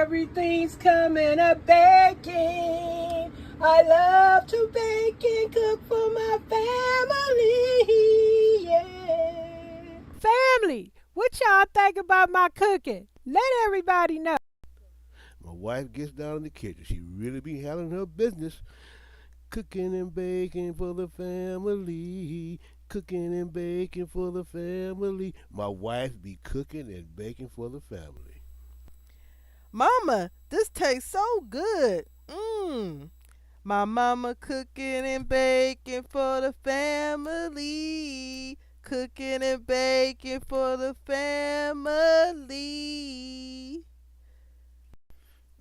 Everything's coming up baking. I love to bake and cook for my family. Yeah. Family, what y'all think about my cooking? Let everybody know. My wife gets down in the kitchen. She really be handling her business. Cooking and baking for the family. Cooking and baking for the family. My wife be cooking and baking for the family. Mama, this tastes so good. Mmm. My mama cooking and baking for the family. Cooking and baking for the family.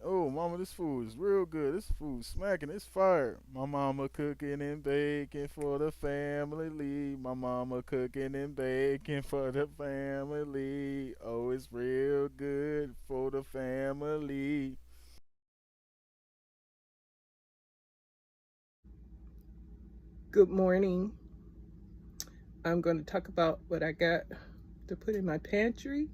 Oh, mama, this food is real good. This food smacking. It's fire. My mama cooking and baking for the family. My mama cooking and baking for the family. Oh, it's real good for the family. Good morning. I'm going to talk about what I got to put in my pantry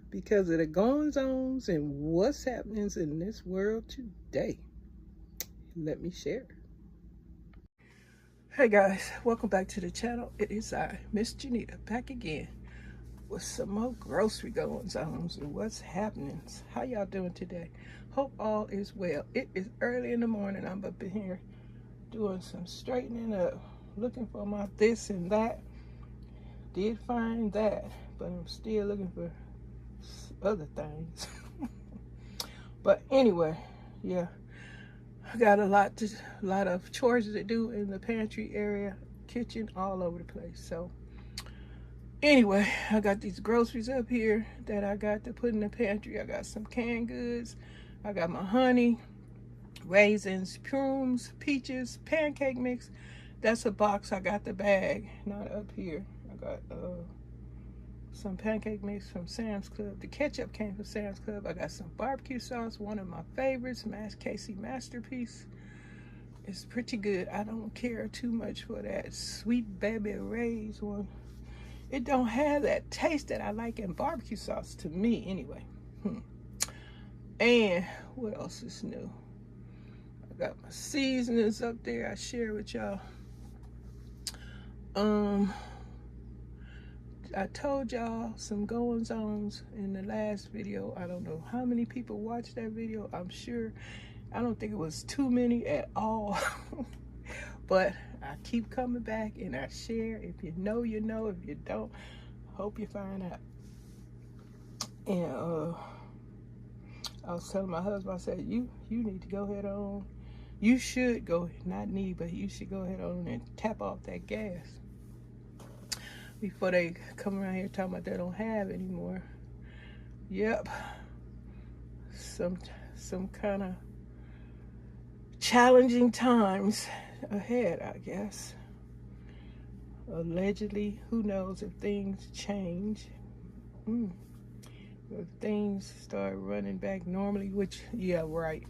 because of the goings-ons and what's happening in this world today. Let me share. Hey guys, welcome back to the channel. It is I, Miss Janita, back again with some more grocery goings-ons and what's happening. How y'all doing today? Hope all is well. It is early in the morning. I'm up in here doing some straightening up, looking for my this and that. Did find that, but I'm still looking for other things. But anyway, yeah, I got a lot of chores to do in the pantry area, kitchen, all over the place. So anyway, I got these groceries up here that I got to put in the pantry. I got some canned goods. I got my honey, raisins, prunes, peaches, pancake mix. That's a box. I got the bag, not up here. I got some pancake mix from Sam's Club. The ketchup came from Sam's Club. I got some barbecue sauce, one of my favorites, Casey Masterpiece. It's pretty good. I don't care too much for that Sweet Baby Ray's one. It don't have that taste that I like in barbecue sauce, to me anyway. And what else is new? I got my seasonings up there I share with y'all. I told y'all some goings-ons in the last video. I don't know how many people watched that video. I don't think it was too many at all. But I keep coming back and I share. If you know, you know. If you don't, hope you find out. And I was telling my husband, I said, you need to go ahead on. You should go, not need, but you should go ahead on and tap off that gas before they come around here talking about they don't have anymore. Yep. Some kind of challenging times ahead, I guess. Allegedly, who knows if things change. If things start running back normally, which, yeah, right.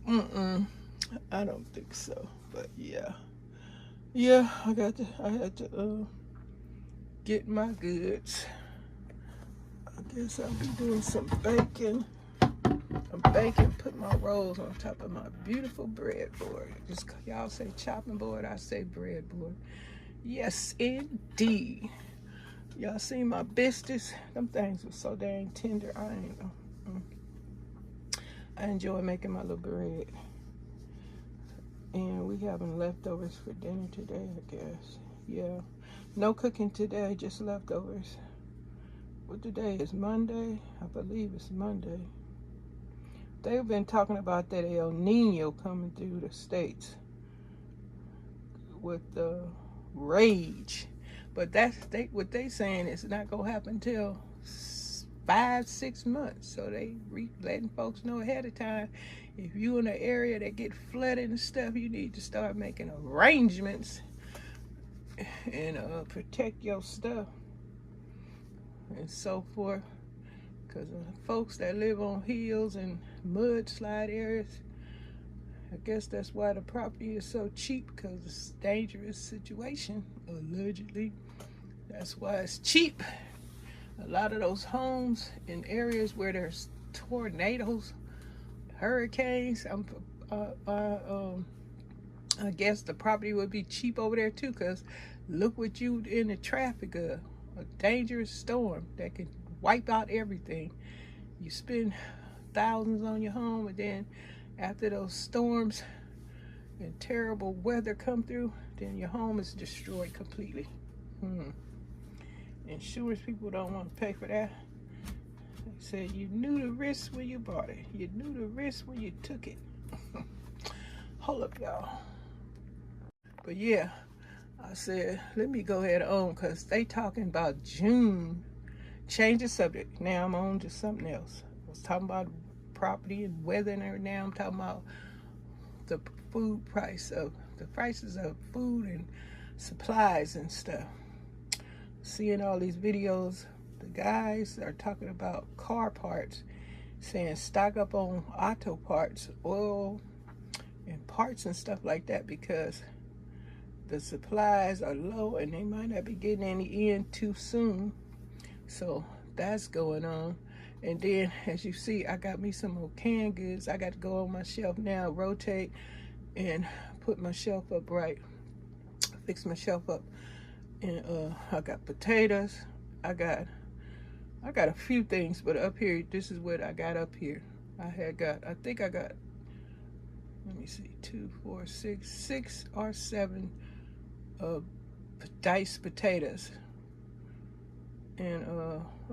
I don't think so, but yeah. Yeah, I had to get my goods. I guess I'll be doing some baking. I'm baking, put my rolls on top of my beautiful breadboard. Just y'all say chopping board, I say breadboard. Yes, indeed. Y'all seen my biscuits? Them things were so dang tender. I enjoy making my little bread. And we having leftovers for dinner today, I guess. Yeah. No cooking today, just leftovers. What today is Monday? I believe it's Monday. They've been talking about that El Nino coming through the States with the rage. But what they saying is not gonna happen till 5-6 months. So they letting folks know ahead of time. If you in an area that get flooded and stuff, you need to start making arrangements and protect your stuff and so forth. Because folks that live on hills and mudslide areas, I guess that's why the property is so cheap, because it's a dangerous situation, allegedly. That's why it's cheap. A lot of those homes in areas where there's tornadoes, hurricanes. I guess the property would be cheap over there too, because look what you in the traffic of. A dangerous storm that can wipe out everything. You spend thousands on your home, and then after those storms and terrible weather come through, then your home is destroyed completely. Insurance people don't want to pay for that. They said you knew the risk when you bought it. You knew the risk when you took it. Hold up, y'all. But yeah, I said, let me go ahead on, because they talking about June. Change the subject. Now I'm on to something else. I was talking about property and weather and everything. Now I'm talking about the prices of food and supplies and stuff. Seeing all these videos, the guys are talking about car parts, saying stock up on auto parts, oil, and parts and stuff like that, because the supplies are low and they might not be getting any in too soon. So that's going on. And then, as you see, I got me some more canned goods. I got to go on my shelf now, rotate and put my shelf up right, fix my shelf up. And I got potatoes. I got a few things, but up here, this is what I got up here. I think I got, let me see, 2, 4, 6 or 7 diced potatoes. And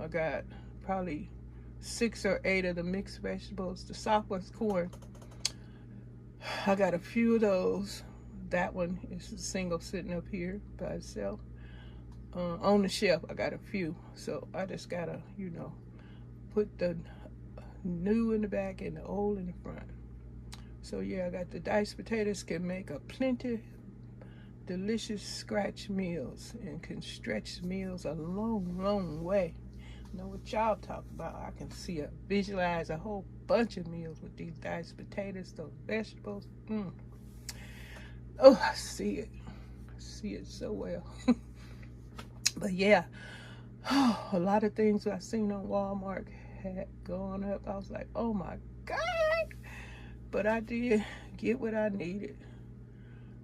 I got probably 6 or 8 of the mixed vegetables, the Southwest corn. I got a few of those. That one is a single sitting up here by itself. On the shelf, I got a few. So I just gotta, put the new in the back and the old in the front. So yeah, I got the diced potatoes, can make a plenty delicious scratch meals and can stretch meals a long way. I know what y'all talk about. I can visualize a whole bunch of meals with these diced potatoes, those vegetables. Oh, I see it. I see it so well. But yeah, a lot of things I seen on Walmart had gone up. I was like, oh my God. But I did get what I needed.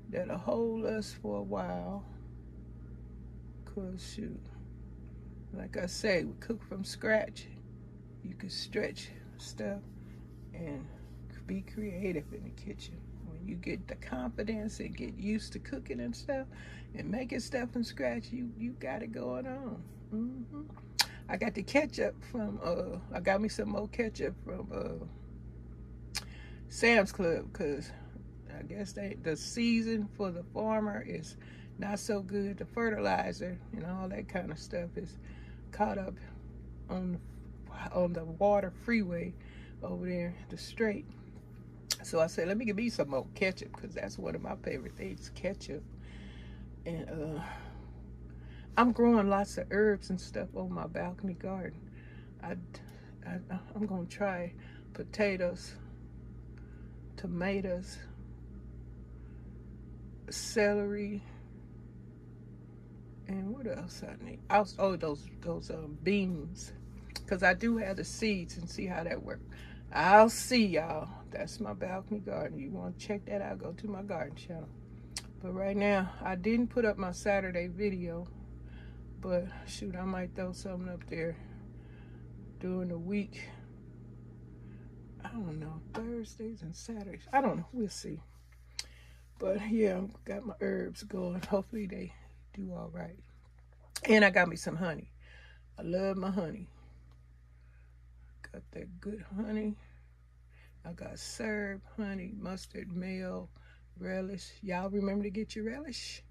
That'll hold us for a while. Cause shoot, like I say, we cook from scratch. You can stretch stuff and be creative in the kitchen. When you get the confidence and get used to cooking and stuff and making stuff from scratch, you got it going on. I got the ketchup from I got me some more ketchup from Sam's Club, because I guess the season for the farmer is not so good. The fertilizer and all that kind of stuff is caught up on the water freeway over there, the strait. So I said, let me give me some more ketchup, because that's one of my favorite things, ketchup. And I'm growing lots of herbs and stuff on my balcony garden. I'm gonna try potatoes, tomatoes, celery, and what else I need? Oh, those beans, because I do have the seeds, and see how that works. I'll see y'all. That's my balcony garden. You want to check that out, go to my garden channel. But right now, I didn't put up my Saturday video, but shoot, I might throw something up there during the week. I don't know, Thursdays and Saturdays. I don't know, we'll see. But yeah, I've got my herbs going. Hopefully they do all right. And I got me some honey. I love my honey. Got that good honey. I got syrup, honey, mustard, mayo, relish. Y'all remember to get your relish.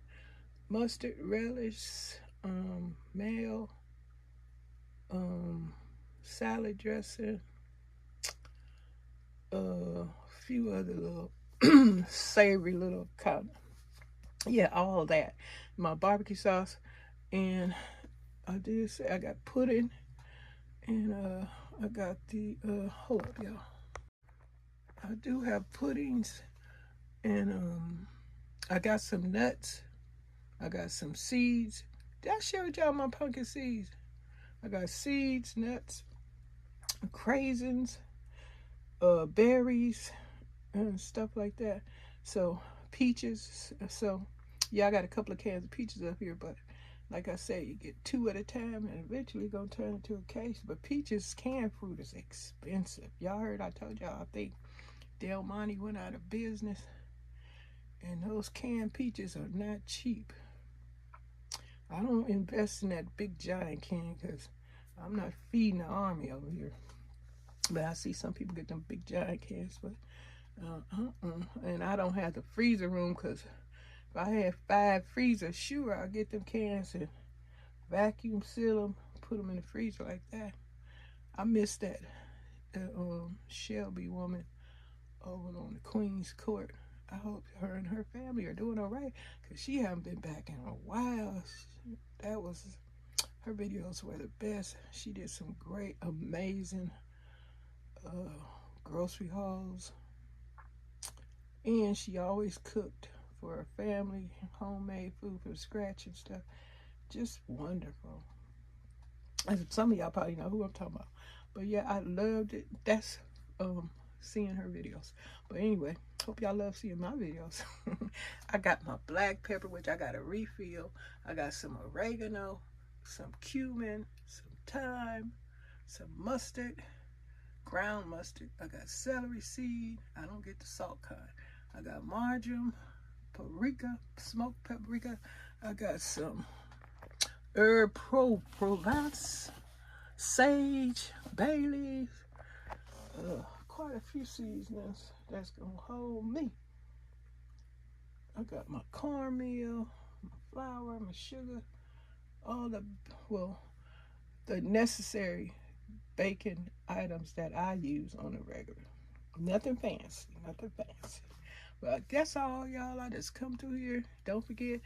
Mustard, relish, mayo, salad dressing, a few other little savory little kind of, yeah, all that. My barbecue sauce, and I did say I got pudding, and I got the hold up, y'all. I do have puddings, and I got some nuts. I got some seeds. Did I share with y'all my pumpkin seeds? I got seeds, nuts. craisins, berries, and stuff like that. So peaches. So yeah, I got a couple of cans of peaches up here, but like I said, you get 2 at a time, and eventually gonna turn into a case. But peaches, canned fruit, is expensive. Y'all heard I told y'all I think Del Monte went out of business, and those canned peaches are not cheap. I don't invest in that big giant can because I'm not feeding the army over here. But I see some people get them big giant cans, but and I don't have the freezer room because if I had 5 freezers, sure, I'll get them cans and vacuum seal them, put them in the freezer like that. I miss that Shelby woman over on the Queen's Court. I hope her and her family are doing all right because she haven't been back in a while. Her videos were the best. She did some great, amazing grocery hauls, and she always cooked for her family, homemade food from scratch and stuff. Just wonderful. As some of y'all probably know who I'm talking about, but yeah, I loved it. That's seeing her videos. But anyway, hope y'all love seeing my videos. I got my black pepper, which I got a refill. I got some oregano, some cumin, some thyme, some mustard, ground mustard. I got celery seed. I don't get the salt kind. I got marjoram, paprika, smoked paprika. I got some herb Provence, sage, bay leaf, quite a few seasonings that's gonna hold me. I got my cornmeal, my flour, my sugar, all the necessary baking items that I use on a regular. Nothing fancy, nothing fancy. But that's all, y'all. I just come through here. Don't forget,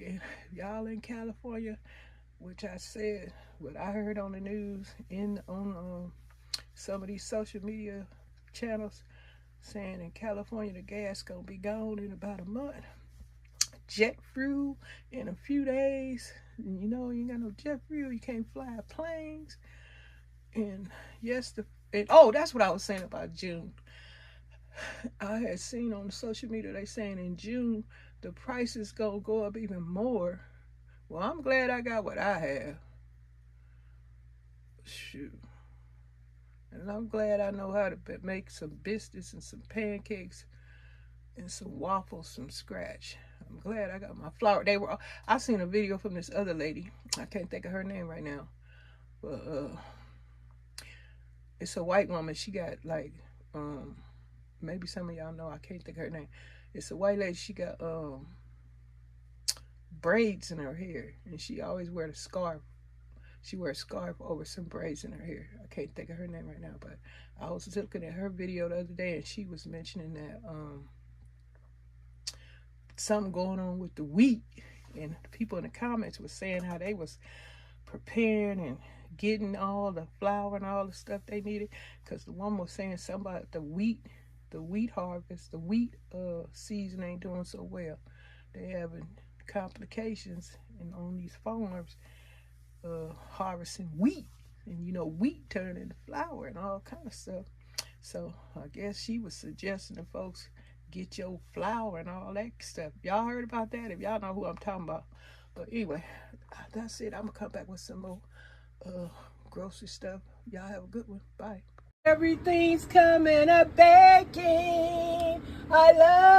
if y'all in California, which I said, what I heard on the news, on some of these social media channels, saying in California the gas gonna be gone in about a month. Jet fuel in a few days. And you know, you ain't got no jet fuel, you can't fly planes. And yes, that's what I was saying about June. I had seen on the social media they saying in June the prices gonna go up even more. Well, I'm glad I got what I have. Shoot. And I'm glad I know how to make some biscuits and some pancakes and some waffles from scratch. I'm glad I got my flour. I seen a video from this other lady. I can't think of her name right now. But it's a white woman. She got like maybe some of y'all know, I can't think of her name. It's a white lady. She got braids in her hair, and she always wears a scarf. She wears a scarf over some braids in her hair. I can't think of her name right now, but I was looking at her video the other day, and she was mentioning that something going on with the wheat, and the people in the comments were saying how they was preparing and getting all the flour and all the stuff they needed, because the woman was saying something about the wheat harvest, the wheat season ain't doing so well. They having complications and on these farms harvesting wheat, and you know, wheat turning into flour and all kind of stuff. So I guess she was suggesting to folks get your flour and all that stuff. Y'all heard about that? If y'all know who I'm talking about. But anyway, that's it. I'm gonna come back with some more grocery stuff. Y'all have a good one. Bye. Everything's coming up baking. I love